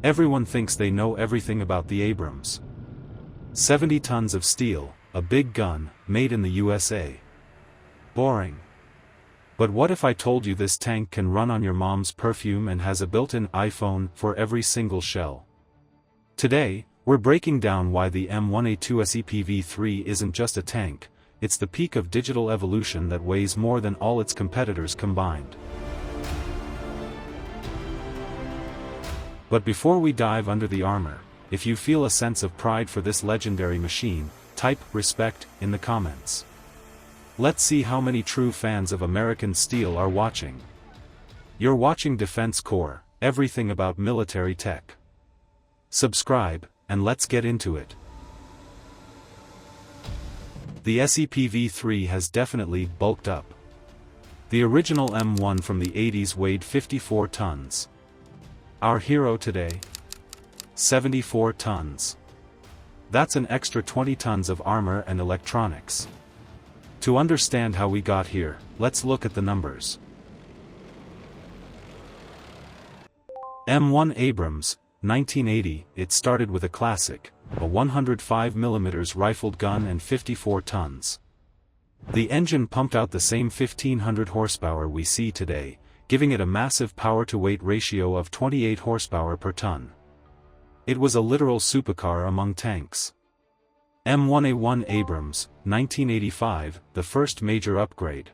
Everyone thinks they know everything about the Abrams. 70 tons of steel, a big gun, made in the USA. Boring. But what if I told you this tank can run on your mom's perfume and has a built-in iPhone for every single shell? Today, we're breaking down why the M1A2 SEPv3 isn't just a tank, it's the peak of digital evolution that weighs more than all its competitors combined. But before we dive under the armor, if you feel a sense of pride for this legendary machine, type "respect" in the comments. Let's see how many true fans of American steel are watching. You're watching Defense Core, everything about military tech. Subscribe, and let's get into it. The SEPv3 has definitely bulked up. The original M1 from the 80s weighed 54 tons. Our hero today? 74 tons. That's an extra 20 tons of armor and electronics. To understand how we got here, let's look at the numbers. M1 Abrams, 1980, it started with a classic, a 105mm rifled gun and 54 tons. The engine pumped out the same 1500 horsepower we see today, giving it a massive power-to-weight ratio of 28 horsepower per ton. It was a literal supercar among tanks. M1A1 Abrams, 1985, the first major upgrade.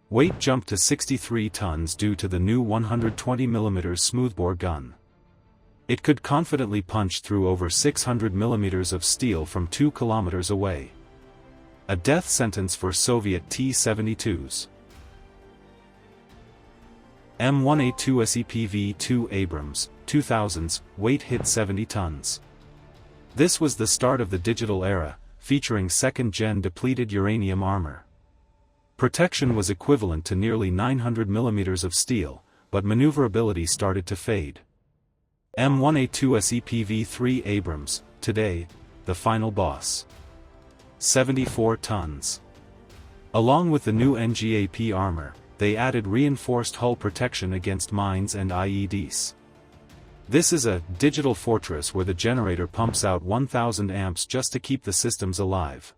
Weight jumped to 63 tons due to the new 120mm smoothbore gun. It could confidently punch through over 600mm of steel from 2 kilometers away. A death sentence for Soviet T-72s. M1A2 SEPv3 Abrams, 2000s, weight hit 70 tons. This was the start of the digital era, featuring second-gen depleted uranium armor. Protection was equivalent to nearly 900mm of steel, but maneuverability started to fade. M1A2 SEPv3 Abrams, today, the final boss. 74 tons. Along with the new NGAP armor, they added reinforced hull protection against mines and IEDs. This is a digital fortress where the generator pumps out 1000 amps just to keep the systems alive.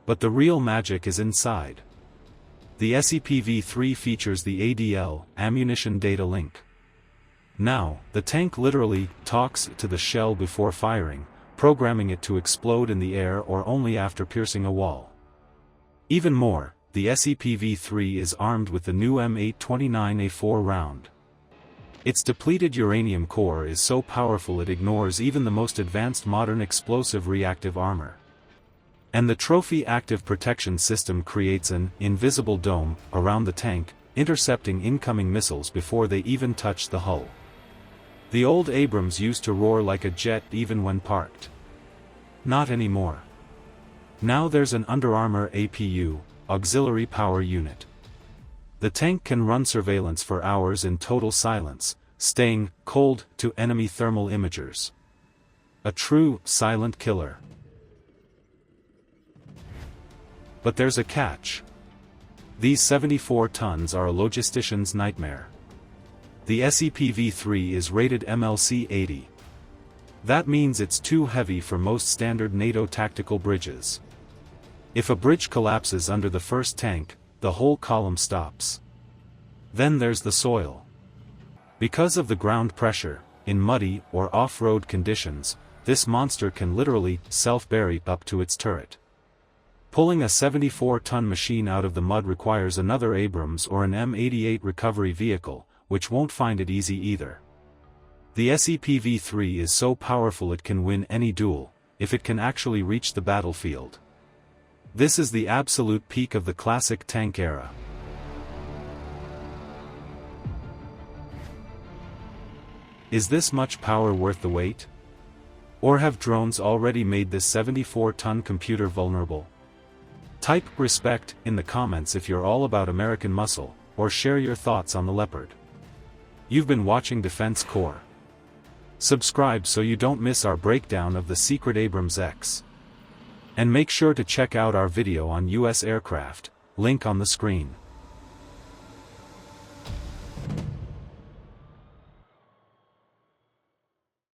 But the real magic is inside. The SEPv3 features the ADL, Ammunition Data Link. Now, the tank literally talks to the shell before firing, programming it to explode in the air or only after piercing a wall. Even more, the SEPv3 is armed with the new M829A4 round. Its depleted uranium core is so powerful it ignores even the most advanced modern explosive reactive armor. And the trophy active protection system creates an invisible dome around the tank, intercepting incoming missiles before they even touch the hull. The old Abrams used to roar like a jet even when parked. Not anymore. Now there's an Under Armour APU, Auxiliary Power Unit. The tank can run surveillance for hours in total silence, staying cold to enemy thermal imagers. A true silent killer. But there's a catch. These 74 tons are a logistician's nightmare. The SEPv3 is rated MLC 80. That means it's too heavy for most standard NATO tactical bridges. If a bridge collapses under the first tank, the whole column stops. Then there's the soil. Because of the ground pressure, in muddy or off-road conditions, this monster can literally self-bury up to its turret. Pulling a 74-ton machine out of the mud requires another Abrams or an M88 recovery vehicle, which won't find it easy either. The SEPv3 is so powerful it can win any duel, if it can actually reach the battlefield. This is the absolute peak of the classic tank era. Is this much power worth the wait? Or have drones already made this 74-ton computer vulnerable? Type "respect" in the comments if you're all about American muscle, or share your thoughts on the Leopard. You've been watching Defense Core. Subscribe so you don't miss our breakdown of the secret AbramsX. And make sure to check out our video on US aircraft, link on the screen.